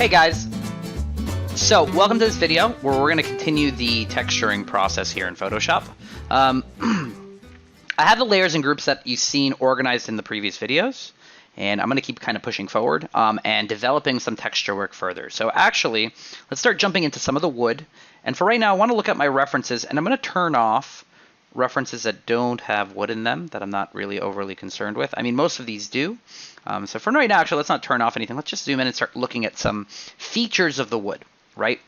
Hey guys! So, welcome to this video where we're going to continue the texturing process here in Photoshop. I have the layers and groups that you've seen organized in the previous videos, and I'm going to keep kind of pushing forward and developing some texture work further. So actually, let's start jumping into some of the wood. And for right now, I want to look at my references, and I'm going to turn off references that don't have wood in them that I'm not really overly concerned with. I mean, most of these do. So for right now, actually, let's not turn off anything. Let's just zoom in and start looking at some features of the wood, right?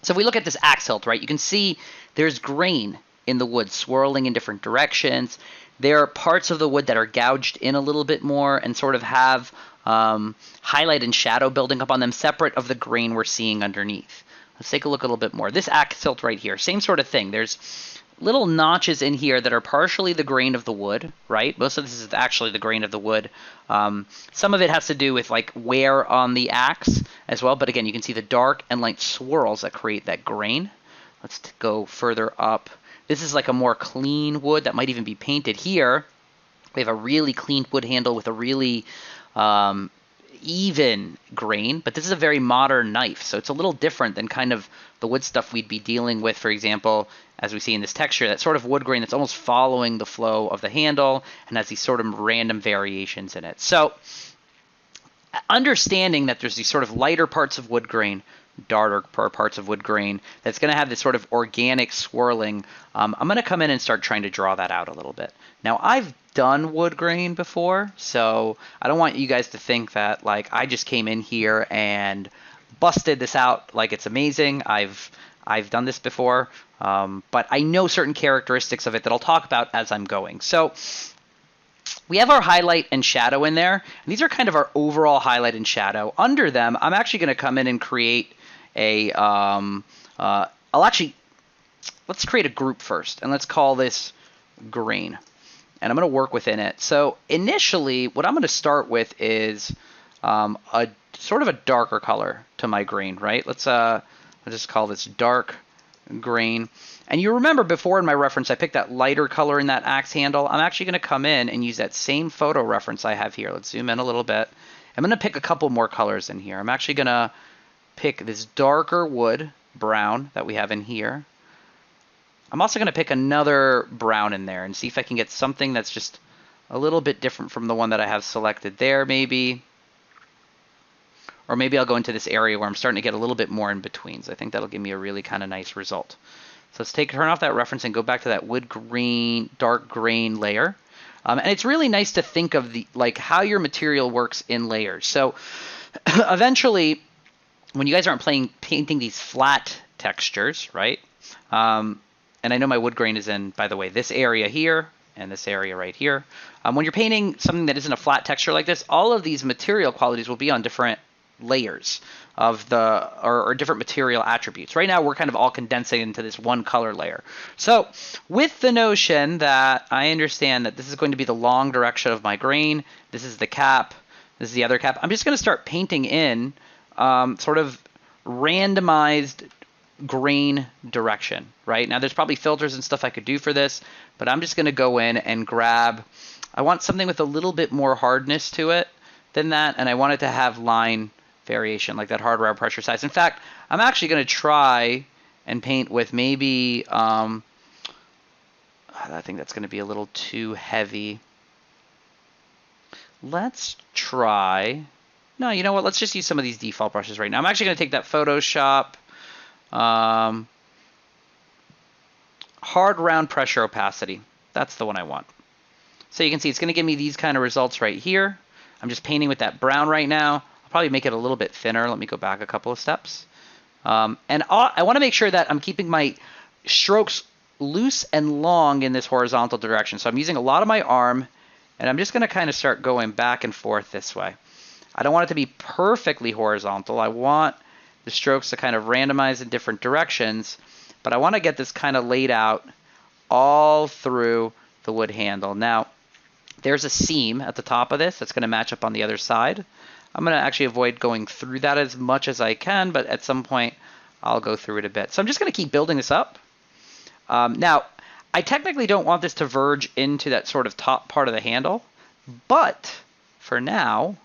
So if we look at this axe hilt, right, you can see there's grain in the wood swirling in different directions. There are parts of the wood that are gouged in a little bit more and sort of have highlight and shadow building up on them separate of the grain we're seeing underneath. Let's take a look a little bit more. This axe hilt right here, same sort of thing. There's little notches in here that are partially the grain of the wood, right? Most of this is actually the grain of the wood. Some of it has to do with like wear on the axe as well, but again, you can see the dark and light swirls that create that grain. Let's go further up. This is like a more clean wood that might even be painted here. We have a really clean wood handle with a really even grain, but this is a very modern knife, so it's a little different than kind of the wood stuff we'd be dealing with, for example, as we see in this texture, that sort of wood grain that's almost following the flow of the handle and has these sort of random variations in it. So understanding that there's these sort of lighter parts of wood grain, darker parts of wood grain, that's going to have this sort of organic swirling, I'm going to come in and start trying to draw that out a little bit. Now, I've done wood grain before, so I don't want you guys to think that like I just came in here and busted this out like it's amazing. I've done this before, but I know certain characteristics of it that I'll talk about as I'm going. So we have our highlight and shadow in there, and these are kind of our overall highlight and shadow. Under them, I'm actually going to come in and create a, let's create a group first, and let's call this grain. And I'm going to work within it. So initially, what I'm going to start with is a sort of a darker color to my grain, right? Let's just call this dark grain. And you remember before in my reference, I picked that lighter color in that axe handle. I'm actually going to come in and use that same photo reference I have here. Let's zoom in a little bit. I'm going to pick a couple more colors in here. I'm actually going to pick this darker wood brown that we have in here. I'm also going to pick another brown in there and see if I can get something that's just a little bit different from the one that I have selected there maybe. Or maybe I'll go into this area where I'm starting to get a little bit more in betweens. I think that'll give me a really kind of nice result. So let's turn off that reference and go back to that wood grain, dark grain layer. And it's really nice to think of the like how your material works in layers. So eventually, when you guys aren't painting these flat textures, right? And I know my wood grain is in, by the way, this area here and this area right here. When you're painting something that isn't a flat texture like this, all of these material qualities will be on different layers of the or different material attributes. Right now, we're kind of all condensing into this one color layer. So with the notion that I understand that this is going to be the long direction of my grain, this is the cap, this is the other cap, I'm just going to start painting in sort of randomized grain direction, right? Now there's probably filters and stuff I could do for this, but I'm just going to go in and grab, I want something with a little bit more hardness to it than that, and I want it to have line variation, like that hardware pressure size. In fact, I'm actually going to try and paint with maybe, I think that's going to be a little too heavy. Let's try, no, you know what, let's just use some of these default brushes right now. I'm actually going to take that Photoshop hard round pressure opacity. That's the one I want. So you can see it's going to give me these kind of results right here. I'm just painting with that brown right now. I'll probably make it a little bit thinner. Let me go back a couple of steps. And I want to make sure that I'm keeping my strokes loose and long in this horizontal direction. So I'm using a lot of my arm, and I'm just going to kind of start going back and forth this way. I don't want it to be perfectly horizontal. I want the strokes to kind of randomize in different directions, but I want to get this kind of laid out all through the wood handle. Now, there's a seam at the top of this that's going to match up on the other side. I'm going to actually avoid going through that as much as I can, but at some point I'll go through it a bit. So I'm just going to keep building this up. Now, I technically don't want this to verge into that sort of top part of the handle, but for now,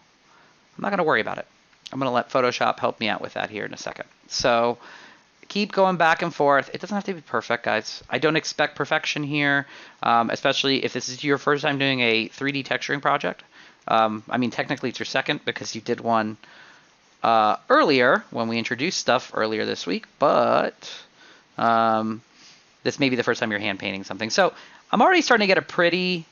I'm not going to worry about it. I'm going to let Photoshop help me out with that here in a second. So keep going back and forth. It doesn't have to be perfect, guys. I don't expect perfection here, especially if this is your first time doing a 3D texturing project. I mean, technically it's your second because you did one earlier when we introduced stuff earlier this week, but this may be the first time you're hand painting something. So I'm already starting to get a pretty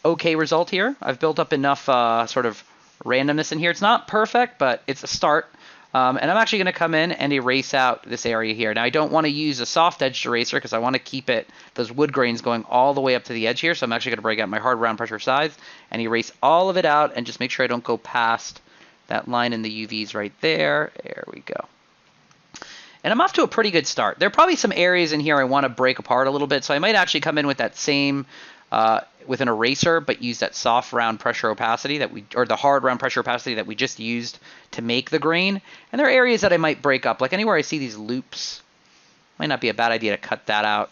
okay result here. I've built up enough sort of randomness in here. It's not perfect, but it's a start. And I'm actually going to come in and erase out this area here. Now, I don't want to use a soft edged eraser because I want to keep those wood grains going all the way up to the edge here. So I'm actually going to break out my hard round pressure size and erase all of it out and just make sure I don't go past that line in the UVs right there. There we go. And I'm off to a pretty good start. There are probably some areas in here I want to break apart a little bit. So I might actually come in with that same with an eraser, but use that soft round pressure opacity or the hard round pressure opacity that we just used to make the grain. And there are areas that I might break up, like anywhere I see these loops, might not be a bad idea to cut that out.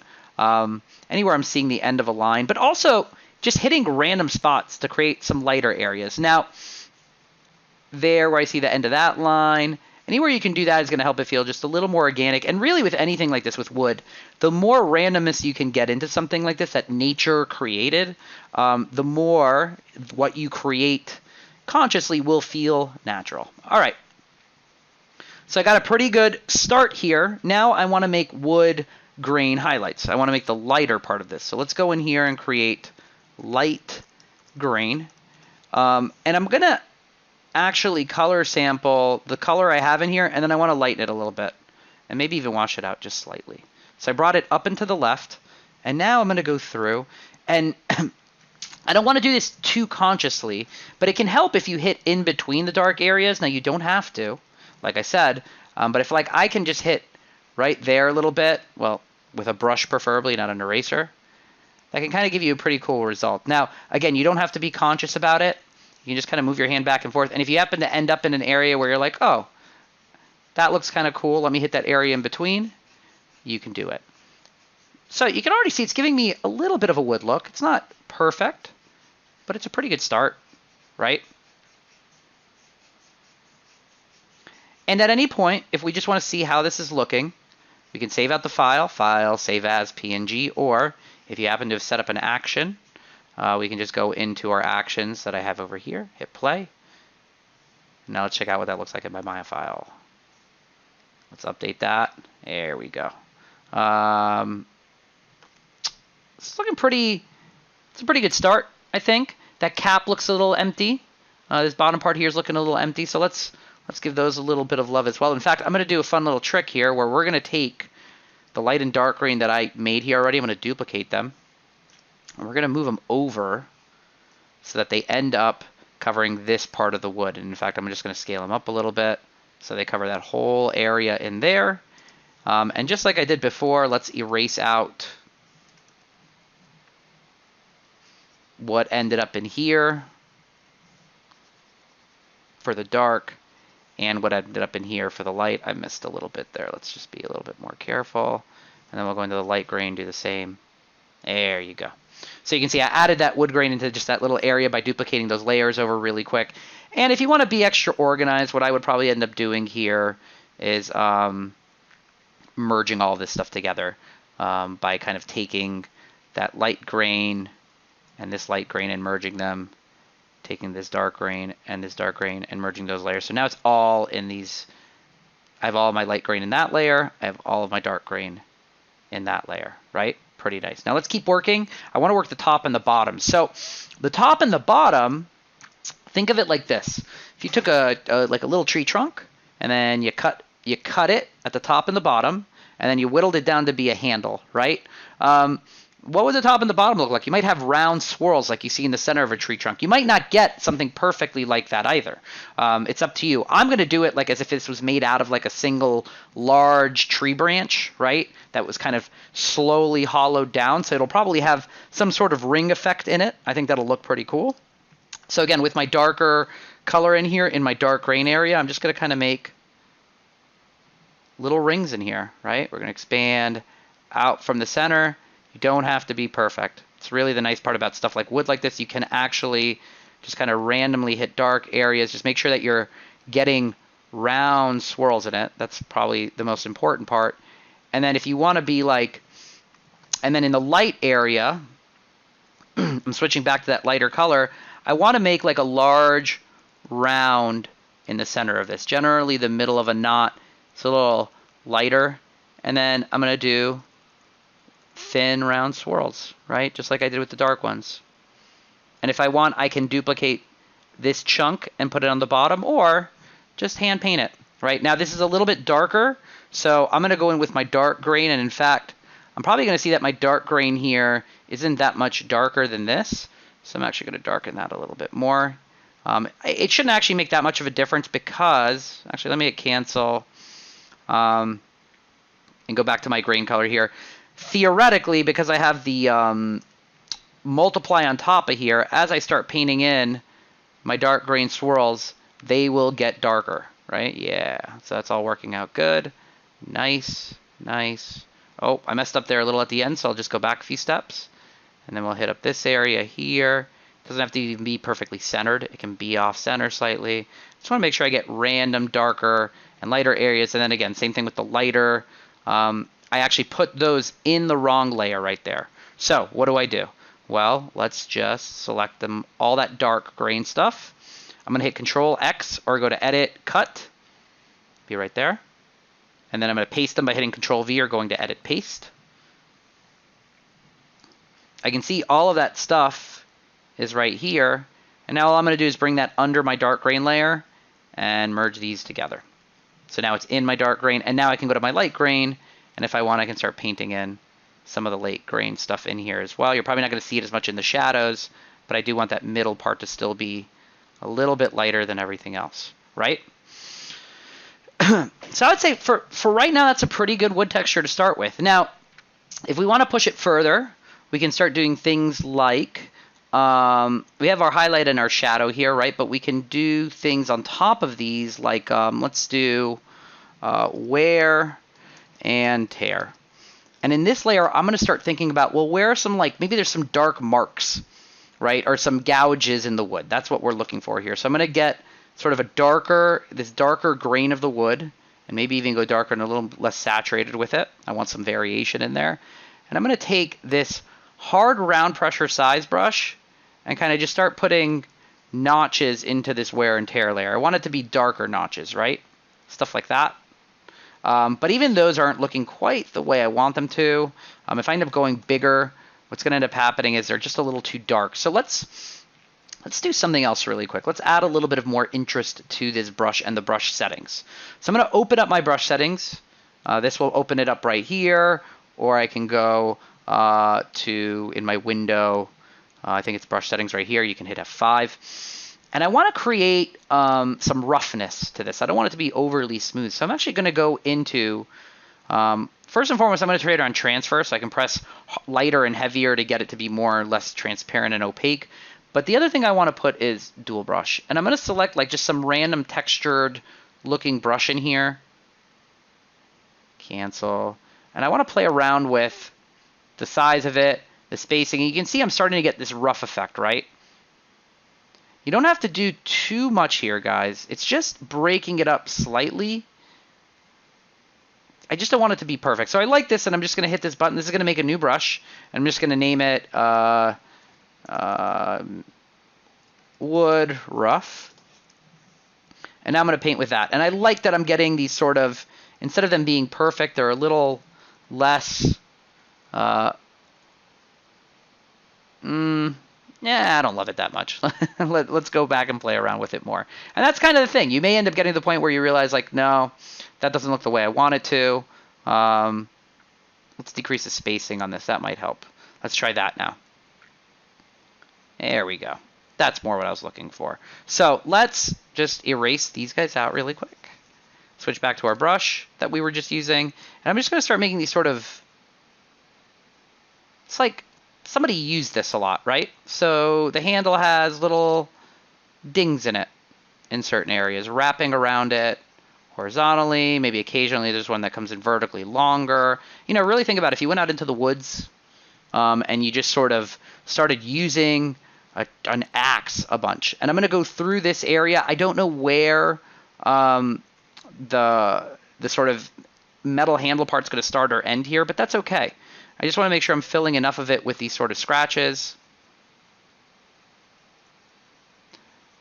Anywhere I'm seeing the end of a line, but also just hitting random spots to create some lighter areas. Now, there where I see the end of that line, anywhere you can do that is going to help it feel just a little more organic. And really with anything like this with wood, the more randomness you can get into something like this that nature created, the more what you create consciously will feel natural. All right. So I got a pretty good start here. Now I want to make wood grain highlights. I want to make the lighter part of this. So let's go in here and create light grain. And I'm going to actually color sample the color I have in here, and then I want to lighten it a little bit and maybe even wash it out just slightly. So I brought it up and to the left, and now I'm going to go through, and I don't want to do this too consciously, but it can help if you hit in between the dark areas. Now you don't have to, like I said, but if like I can just hit right there a little bit, well, with a brush preferably, not an eraser, that can kind of give you a pretty cool result. Now, again, you don't have to be conscious about it. You can just kind of move your hand back and forth. And if you happen to end up in an area where you're like, oh, that looks kind of cool, let me hit that area in between, you can do it. So you can already see it's giving me a little bit of a wood look. It's not perfect, but it's a pretty good start, right? And at any point, if we just want to see how this is looking, we can save out the file, save as PNG, or if you happen to have set up an action, we can just go into our actions that I have over here, hit play. Now let's check out what that looks like in my Maya file. Let's update that. There we go. It's looking pretty, it's a pretty good start, I think. That cap looks a little empty. This bottom part here is looking a little empty, so let's give those a little bit of love as well. In fact, I'm going to do a fun little trick here where we're going to take the light and dark green that I made here already. I'm going to duplicate them. And we're going to move them over so that they end up covering this part of the wood. And in fact, I'm just going to scale them up a little bit so they cover that whole area in there. And just like I did before, let's erase out what ended up in here for the dark and what ended up in here for the light. I missed a little bit there. Let's just be a little bit more careful. And then we'll go into the light grain, do the same. There you go. So you can see I added that wood grain into just that little area by duplicating those layers over really quick. And if you want to be extra organized, what I would probably end up doing here is merging all this stuff together by kind of taking that light grain and this light grain and merging them, taking this dark grain and this dark grain and merging those layers. So now it's all in these. I have all of my light grain in that layer. I have all of my dark grain in that layer, right? Pretty nice. Now let's keep working. I want to work the top and the bottom. So the top and the bottom, think of it like this. If you took like a little tree trunk and then you cut it at the top and the bottom, and then you whittled it down to be a handle, right? What would the top and the bottom look like? You might have round swirls like you see in the center of a tree trunk. You might not get something perfectly like that either. It's up to you. I'm going to do it like as if this was made out of like a single large tree branch, right? That was kind of slowly hollowed down. So it'll probably have some sort of ring effect in it. I think that'll look pretty cool. So again, with my darker color in here, in my dark grain area, I'm just going to kind of make little rings in here, right? We're going to expand out from the center. You don't have to be perfect. It's really the nice part about stuff like wood like this. You can actually just kind of randomly hit dark areas. Just make sure that you're getting round swirls in it. That's probably the most important part. And then if you want to be like, and then in the light area, I'm switching back to that lighter color, I want to make like a large round in the center of this. Generally the middle of a knot. It's a little lighter. And then I'm going to do thin round swirls, right? Just like I did with the dark ones. And if I want, I can duplicate this chunk and put it on the bottom, or just hand paint it, right? Now this is a little bit darker, so I'm going to go in with my dark grain, and in fact, I'm probably going to see that my dark grain here isn't that much darker than this, so I'm actually going to darken that a little bit more. It shouldn't actually make that much of a difference because, actually let me hit cancel and go back to my grain color here. Theoretically, because I have the multiply on top of here, as I start painting in my dark grain swirls, they will get darker, right? Yeah, so that's all working out good. Nice, nice. Oh, I messed up there a little at the end, so I'll just go back a few steps. And then we'll hit up this area here. It doesn't have to even be perfectly centered. It can be off center slightly. Just want to make sure I get random darker and lighter areas. And then again, same thing with the lighter. I actually put those in the wrong layer right there. So what do? Well, let's just select them, all that dark grain stuff. I'm going to hit Control X or go to Edit, Cut. Be right there. And then I'm going to paste them by hitting Control V or going to Edit, Paste. I can see all of that stuff is right here. And now all I'm going to do is bring that under my dark grain layer and merge these together. So now it's in my dark grain. And now I can go to my light grain. And if I want, I can start painting in some of the late grain stuff in here as well. You're probably not going to see it as much in the shadows, but I do want that middle part to still be a little bit lighter than everything else, right? So I would say for right now, that's a pretty good wood texture to start with. Now, if we want to push it further, we can start doing things like, we have our highlight and our shadow here, right? But we can do things on top of these, like let's do wear and tear. And in this layer, I'm going to start thinking about, well, where are some, like, maybe there's some dark marks, right? Or some gouges in the wood. That's what we're looking for here. So I'm going to get sort of this darker grain of the wood, and maybe even go darker and a little less saturated with it. I want some variation in there. And I'm going to take this hard round pressure size brush and kind of just start putting notches into this wear and tear layer. I want it to be darker notches, right? Stuff like that. But even those aren't looking quite the way I want them to. If I end up going bigger, what's going to end up happening is they're just a little too dark. So let's do something else really quick. Let's add a little bit of more interest to this brush and the brush settings. So I'm going to open up my brush settings. This will open it up right here, or I can go to, in my window, I think it's brush settings right here. You can hit F5. And I want to create some roughness to this. I don't want it to be overly smooth. So I'm actually going to go into, first and foremost, I'm going to trade on transfer. So I can press lighter and heavier to get it to be more or less transparent and opaque. But the other thing I want to put is dual brush. And I'm going to select like just some random textured looking brush in here. Cancel. And I want to play around with the size of it, the spacing. And you can see I'm starting to get this rough effect, right? You don't have to do too much here, guys. It's just breaking it up slightly. I just don't want it to be perfect. So I like this, and I'm just going to hit this button. This is going to make a new brush. I'm just going to name it Wood Rough. And now I'm going to paint with that. And I like that I'm getting these sort of, instead of them being perfect, they're a little less... Yeah, I don't love it that much. Let's go back and play around with it more. And that's kind of the thing. You may end up getting to the point where you realize, like, no, that doesn't look the way I want it to. Let's decrease the spacing on this. That might help. Let's try that now. There we go. That's more what I was looking for. So let's just erase these guys out really quick. Switch back to our brush that we were just using. And I'm just going to start making these sort of... It's like... Somebody used this a lot, right? So the handle has little dings in it in certain areas, wrapping around it horizontally. Maybe occasionally there's one that comes in vertically longer. You know, really think about it. If you went out into the woods and you just sort of started using an axe a bunch. And I'm going to go through this area. I don't know where the sort of metal handle part's going to start or end here, but that's okay. I just want to make sure I'm filling enough of it with these sort of scratches.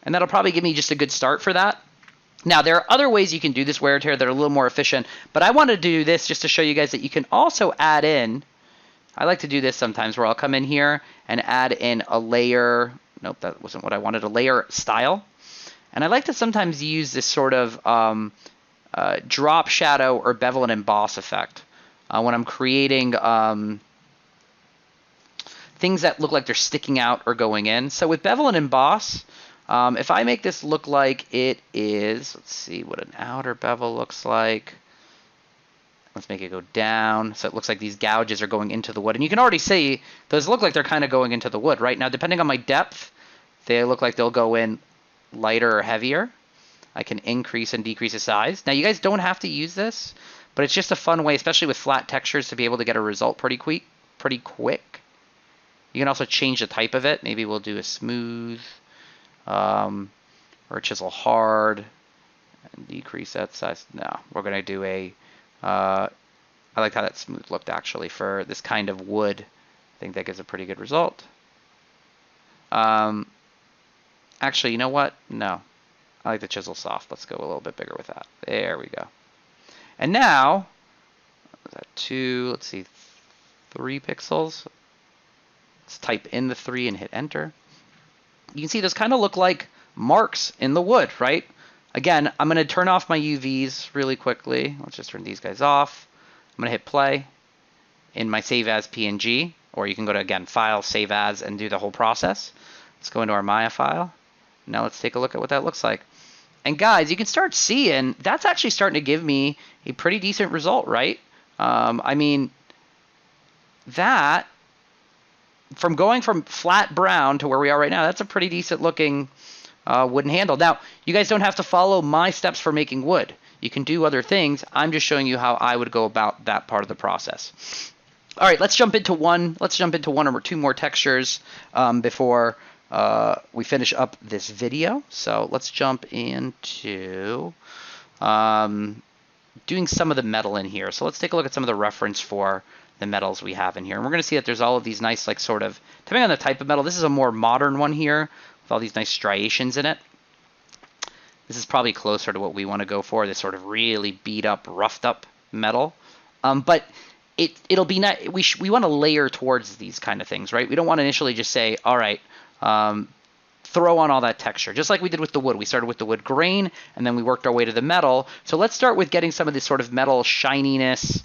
And that'll probably give me just a good start for that. Now, there are other ways you can do this wear and tear that are a little more efficient, but I want to do this just to show you guys that you can also add in, I like to do this sometimes where I'll come in here and add in a layer. Nope, that wasn't what I wanted, a layer style. And I like to sometimes use this sort of drop shadow or bevel and emboss effect when I'm creating things that look like they're sticking out or going in. So with bevel and emboss, if I make this look like it is, let's see what an outer bevel looks like. Let's make it go down so it looks like these gouges are going into the wood. And you can already see those look like they're kind of going into the wood, right? Now, depending on my depth, they look like they'll go in lighter or heavier. I can increase and decrease the size. Now, you guys don't have to use this, but it's just a fun way, especially with flat textures, to be able to get a result pretty quick. You can also change the type of it. Maybe we'll do a smooth or a chisel hard and decrease that size. No, we're going to do a I like how that smooth looked actually for this kind of wood. I think that gives a pretty good result. Actually, you know what? No. I like the chisel soft. Let's go a little bit bigger with that. There we go. And now, that 2, let's see, 3 pixels. Let's type in the 3 and hit enter. You can see those kind of look like marks in the wood, right? Again, I'm going to turn off my UVs really quickly. Let's just turn these guys off. I'm going to hit play in my save as PNG, or you can go to, again, file, save as, and do the whole process. Let's go into our Maya file. Now let's take a look at what that looks like. And guys, you can start seeing that's actually starting to give me a pretty decent result, right? I mean, that, from going from flat brown to where we are right now, that's a pretty decent looking wooden handle. Now, you guys don't have to follow my steps for making wood. You can do other things. I'm just showing you how I would go about that part of the process. All right, let's jump into one or 2 more textures before we finish up this video. So let's jump into doing some of the metal in here. So let's take a look at some of the reference for the metals we have in here. And we're going to see that there's all of these nice, like, sort of, depending on the type of metal, this is a more modern one here with all these nice striations in it. This is probably closer to what we want to go for, this sort of really beat up, roughed up metal. But it'll be nice. We want to layer towards these kind of things, right? We don't want to initially just say, all right, throw on all that texture, just like we did with the wood. We started with the wood grain, and then we worked our way to the metal. So let's start with getting some of this sort of metal shininess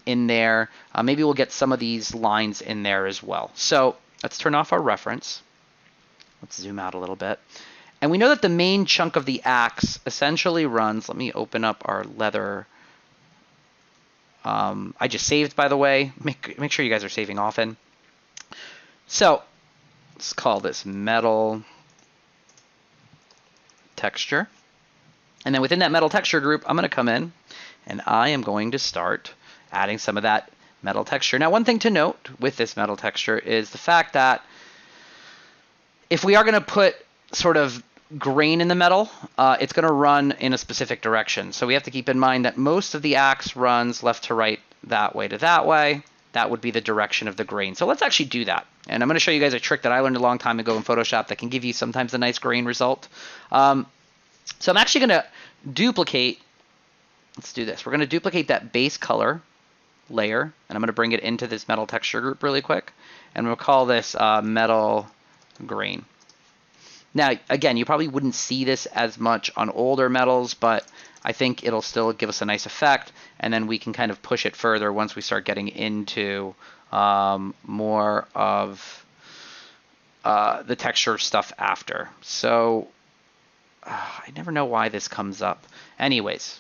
in there. Maybe we'll get some of these lines in there as well. So let's turn off our reference. Let's zoom out a little bit. And we know that the main chunk of the axe essentially runs, let me open up our leather. I just saved, by the way. Make sure you guys are saving often. So let's call this metal texture. And then within that metal texture group, I'm going to come in and I am going to start adding some of that metal texture. Now, one thing to note with this metal texture is the fact that if we are going to put sort of grain in the metal, it's going to run in a specific direction. So we have to keep in mind that most of the axe runs left to right, that way to that way. That would be the direction of the grain. So let's actually do that. And I'm going to show you guys a trick that I learned a long time ago in Photoshop that can give you sometimes a nice grain result. So I'm actually going to duplicate, let's do this. We're going to duplicate that base color layer, and I'm going to bring it into this metal texture group really quick. And we'll call this metal grain. Now, again, you probably wouldn't see this as much on older metals, but I think it'll still give us a nice effect, and then we can kind of push it further once we start getting into more of the texture stuff after. So I never know why this comes up. Anyways,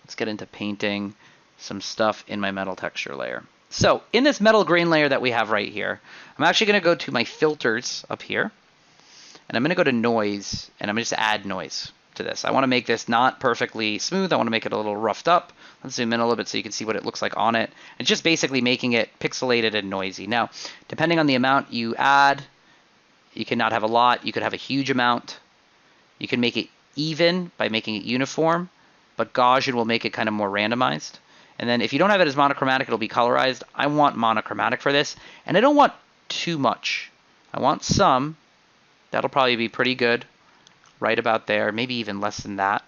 let's get into painting some stuff in my metal texture layer. So in this metal grain layer that we have right here, I'm actually going to go to my filters up here. And I'm going to go to noise, and I'm going to just add noise to this. I want to make this not perfectly smooth. I want to make it a little roughed up. Let's zoom in a little bit so you can see what it looks like on it. It's just basically making it pixelated and noisy. Now, depending on the amount you add, you cannot have a lot. You could have a huge amount. You can make it even by making it uniform. but Gaussian will make it kind of more randomized. And then if you don't have it as monochromatic, it'll be colorized. I want monochromatic for this, and I don't want too much. I want some. That'll probably be pretty good, right about there, maybe even less than that.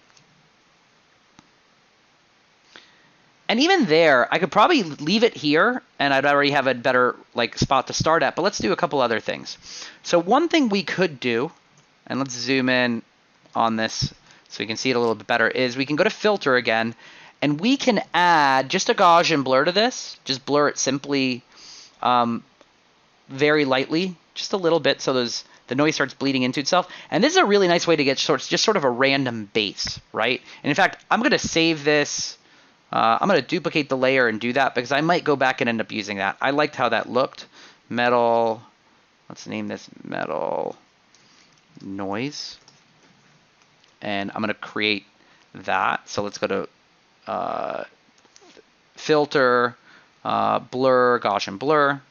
And even there, I could probably leave it here, and I'd already have a better spot to start at. But let's do a couple other things. So one thing we could do, and let's zoom in on this so we can see it a little bit better, is we can go to Filter again, and we can add just a Gaussian blur to this. Just blur it simply very lightly, just a little bit, so the noise starts bleeding into itself. And this is a really nice way to get just sort of a random base, right? And in fact, I'm going to save this. I'm going to duplicate the layer and do that because I might go back and end up using that. I liked how that looked. Metal, let's name this metal noise. And I'm going to create that. So let's go to filter, blur, Gaussian blur.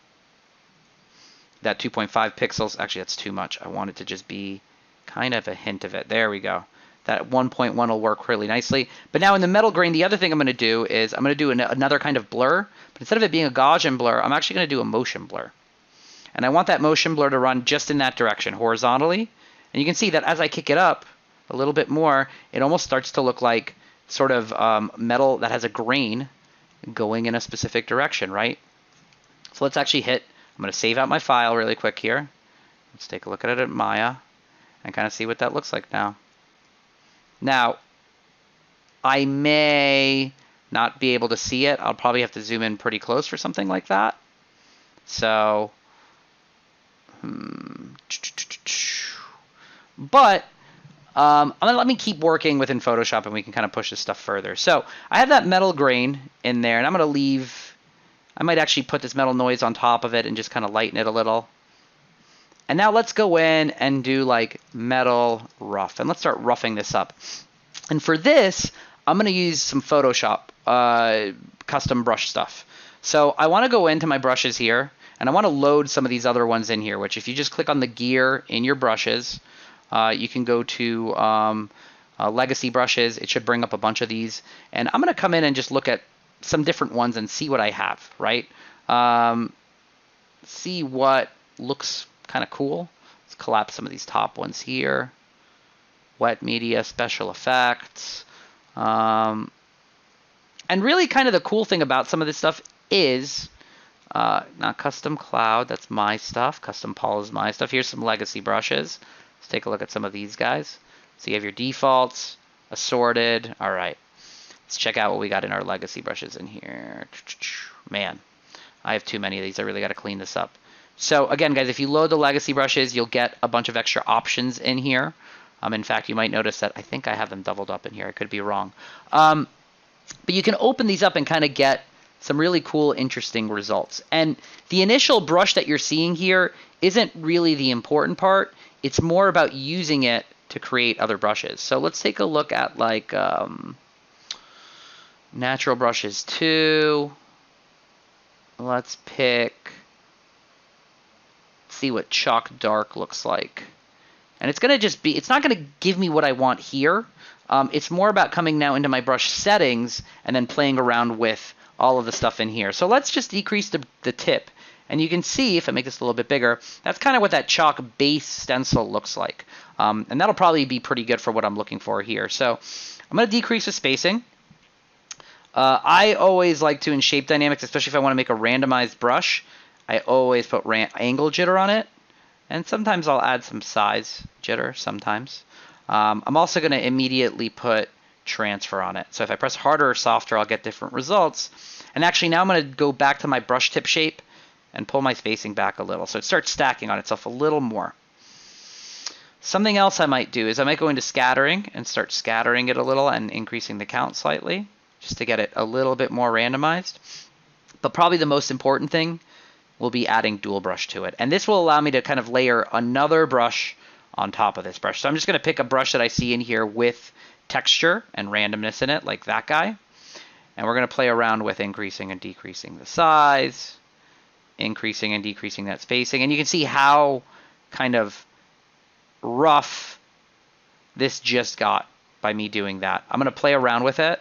That 2.5 pixels, actually that's too much. I want it to just be kind of a hint of it. There we go. That 1.1 will work really nicely. But now in the metal grain, the other thing I'm going to do is I'm going to do another kind of blur. But instead of it being a Gaussian blur, I'm actually going to do a motion blur. And I want that motion blur to run just in that direction, horizontally. And you can see that as I kick it up a little bit more, it almost starts to look like sort of metal that has a grain going in a specific direction, right? So let's actually hit, I'm going to save out my file really quick here. Let's take a look at it at Maya and kind of see what that looks like now. Now, I may not be able to see it. I'll probably have to zoom in pretty close for something like that. So, but let me keep working within Photoshop and we can kind of push this stuff further. So I have that metal grain in there, and I'm going to leave, I might actually put this metal noise on top of it and just kind of lighten it a little. And now let's go in and do like metal rough. And let's start roughing this up. And for this, I'm going to use some Photoshop custom brush stuff. So I want to go into my brushes here, and I want to load some of these other ones in here, which if you just click on the gear in your brushes, you can go to legacy brushes. It should bring up a bunch of these. And I'm going to come in and just look at some different ones and see what I have, right? See what looks kind of cool. Let's collapse some of these top ones here. Wet media, special effects. And really kind of the cool thing about some of this stuff is, not custom cloud, that's my stuff. Custom Paul is my stuff. Here's some legacy brushes. Let's take a look at some of these guys. So you have your defaults, assorted. All right. Let's check out what we got in our legacy brushes in here. Man, I have too many of these. I really got to clean this up. So again, guys, if you load the legacy brushes, you'll get a bunch of extra options in here. In fact, you might notice that I think I have them doubled up in here. I could be wrong. But you can open these up and kind of get some really cool, interesting results. And the initial brush that you're seeing here isn't really the important part. It's more about using it to create other brushes. So let's take a look at like natural brushes 2. Let's pick, see what chalk dark looks like. And it's going to just be, it's not going to give me what I want here. It's more about coming now into my brush settings and then playing around with all of the stuff in here. So let's just decrease the tip. And you can see, if I make this a little bit bigger, that's kind of what that chalk base stencil looks like. And that'll probably be pretty good for what I'm looking for here. So I'm going to decrease the spacing. I always like to, in Shape Dynamics, especially if I want to make a randomized brush, I always put angle jitter on it. And sometimes I'll add some size jitter sometimes. I'm also going to immediately put transfer on it. So if I press harder or softer, I'll get different results. And actually now I'm going to go back to my brush tip shape and pull my spacing back a little. So it starts stacking on itself a little more. Something else I might do is I might go into scattering and start scattering it a little and increasing the count slightly just to get it a little bit more randomized. But probably the most important thing will be adding dual brush to it. And this will allow me to kind of layer another brush on top of this brush. So I'm just going to pick a brush that I see in here with texture and randomness in it, like that guy. And we're going to play around with increasing and decreasing the size, increasing and decreasing that spacing. And you can see how kind of rough this just got by me doing that. I'm going to play around with it.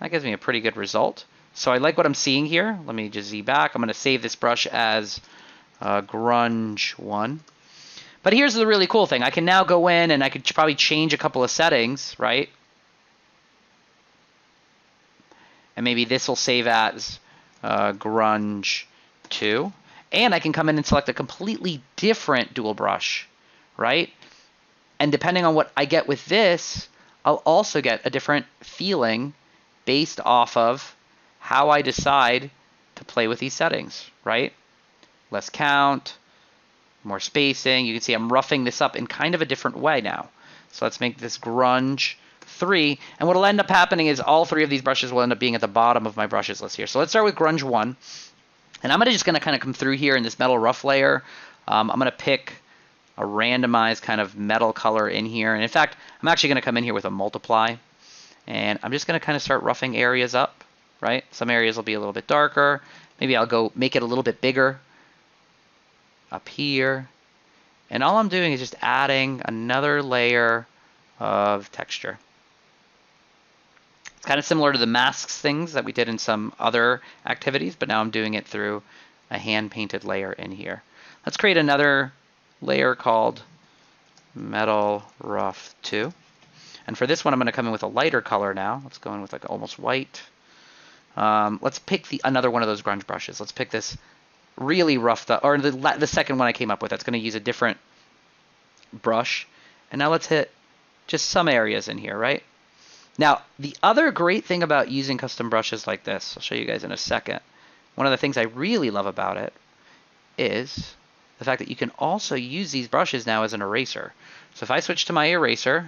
That gives me a pretty good result. So I like what I'm seeing here. Let me just Z back. I'm going to save this brush as Grunge 1. But here's the really cool thing. I can now go in and I could probably change a couple of settings, right? And maybe this will save as Grunge 2. And I can come in and select a completely different dual brush, right? And depending on what I get with this, I'll also get a different feeling based off of how I decide to play with these settings, right? Less count, more spacing. You can see I'm roughing this up in kind of a different way now. So let's make this Grunge 3. And what will end up happening is all 3 of these brushes will end up being at the bottom of my brushes list here. So let's start with Grunge 1. And I'm just going to kind of come through here in this metal rough layer. I'm going to pick a randomized kind of metal color in here. And in fact, I'm actually going to come in here with a multiply. And I'm just going to kind of start roughing areas up, right? Some areas will be a little bit darker. Maybe I'll go make it a little bit bigger up here. And all I'm doing is just adding another layer of texture. It's kind of similar to the masks things that we did in some other activities, but now I'm doing it through a hand-painted layer in here. Let's create another layer called Metal Rough 2. And for this one, I'm going to come in with a lighter color now. Let's go in with like almost white. Let's pick another one of those grunge brushes. Let's pick this really roughed up, or the second one I came up with. That's going to use a different brush. And now let's hit just some areas in here, right? Now, the other great thing about using custom brushes like this, I'll show you guys in a second. One of the things I really love about it is the fact that you can also use these brushes now as an eraser. So if I switch to my eraser,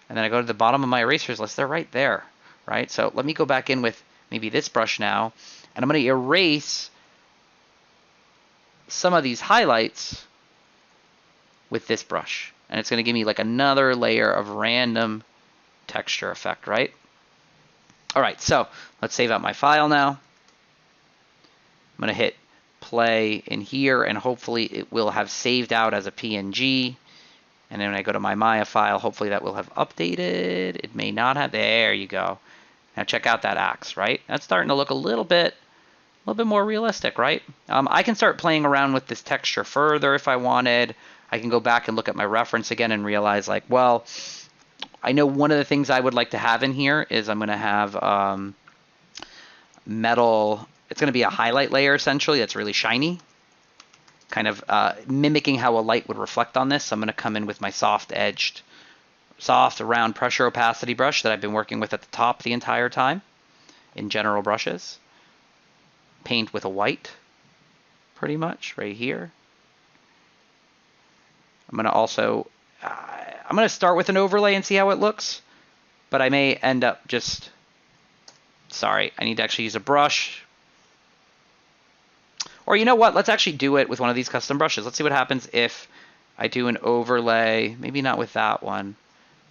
and then I go to the bottom of my erasers list, they're right there, right? So let me go back in with maybe this brush now, and I'm going to erase some of these highlights with this brush. And it's going to give me like another layer of random texture effect, right? All right, so let's save out my file now. I'm going to hit play in here, and hopefully it will have saved out as a PNG. And then when I go to my Maya file, hopefully that will have updated. It may not have. There you go. Now check out that axe, right? That's starting to look a little bit more realistic, right? I can start playing around with this texture further if I wanted. I can go back and look at my reference again and realize, like, well, I know one of the things I would like to have in here is I'm going to have metal. It's going to be a highlight layer, essentially, that's really shiny, kind of mimicking how a light would reflect on this. So I'm going to come in with my soft round pressure opacity brush that I've been working with at the top the entire time in general brushes. Paint with a white, pretty much, right here. I'm going to also, I'm going to start with an overlay and see how it looks, but I may end up just, sorry, I need to actually use a brush. Or you know what, let's actually do it with one of these custom brushes. Let's see what happens if I do an overlay, maybe not with that one,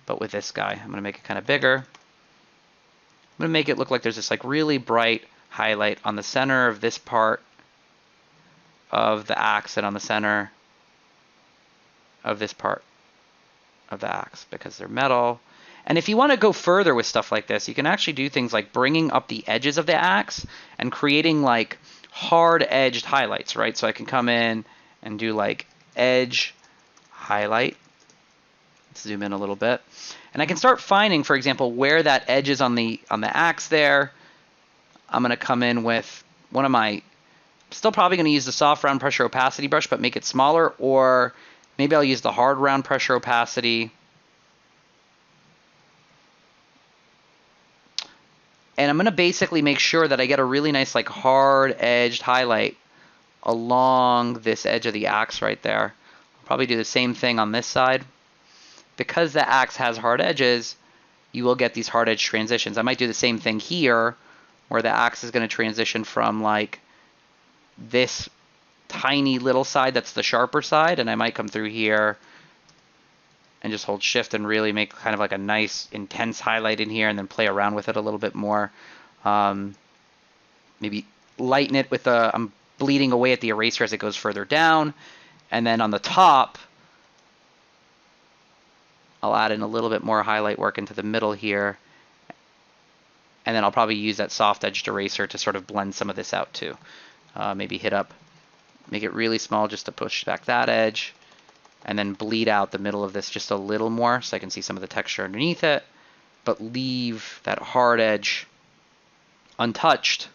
but with this guy. I'm going to make it kind of bigger. I'm going to make it look like there's this like really bright highlight on the center of this part of the axe and on the center of this part of the axe because they're metal. And if you want to go further with stuff like this, you can actually do things like bringing up the edges of the axe and creating like hard edged highlights, right? So I can come in and do like edge highlight. Let's zoom in a little bit. And I can start finding, for example, where that edge is on the axe there. I'm going to come in with one of my, still probably going to use the soft round pressure opacity brush, but make it smaller, or maybe I'll use the hard round pressure opacity. And I'm going to basically make sure that I get a really nice like hard edged highlight along this edge of the axe right there. I'll probably do the same thing on this side. Because the axe has hard edges, you will get these hard edge transitions. I might do the same thing here, where the axe is going to transition from like this tiny little side that's the sharper side, and I might come through here and just hold shift and really make kind of like a nice intense highlight in here and then play around with it a little bit more. Maybe lighten it with I'm bleeding away at the eraser as it goes further down. And then on the top, I'll add in a little bit more highlight work into the middle here. And then I'll probably use that soft edged eraser to sort of blend some of this out too. Maybe hit up, make it really small just to push back that edge. And then bleed out the middle of this just a little more so I can see some of the texture underneath it. But leave that hard edge untouched.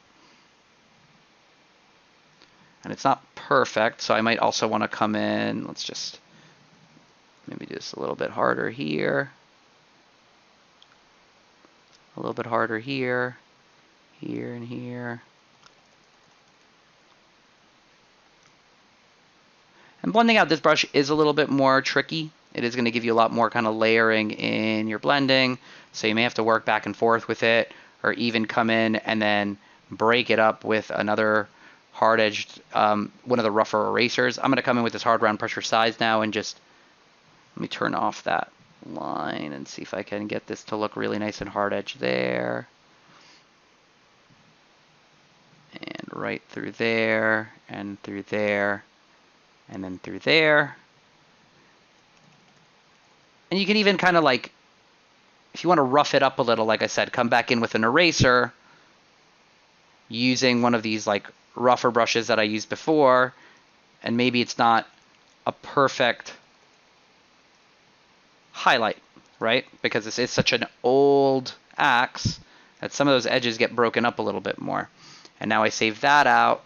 And it's not perfect, so I might also want to come in, let's just maybe do this a little bit harder here. A little bit harder here, here and here. And blending out this brush is a little bit more tricky. It is going to give you a lot more kind of layering in your blending, so you may have to work back and forth with it, or even come in and then break it up with another hard-edged, one of the rougher erasers. I'm going to come in with this hard round pressure size now and just, let me turn off that line and see if I can get this to look really nice and hard-edged there. And right through there, and through there, and then through there. And you can even kind of like, if you want to rough it up a little, like I said, come back in with an eraser using one of these like rougher brushes that I used before, and maybe it's not a perfect highlight, right? Because this is such an old axe that some of those edges get broken up a little bit more. And now I save that out.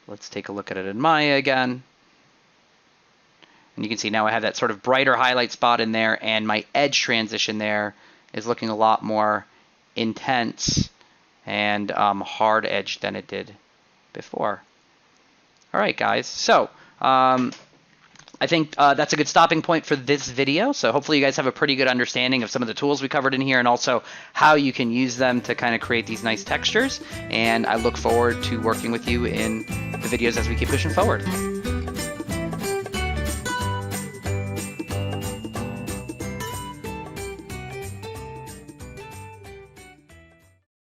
Let's take a look at it in Maya again. And you can see now I have that sort of brighter highlight spot in there, and my edge transition there is looking a lot more intense and hard edged than it did before. All right, guys. So I think that's a good stopping point for this video. So hopefully you guys have a pretty good understanding of some of the tools we covered in here, and also how you can use them to kind of create these nice textures. And I look forward to working with you in the videos as we keep pushing forward.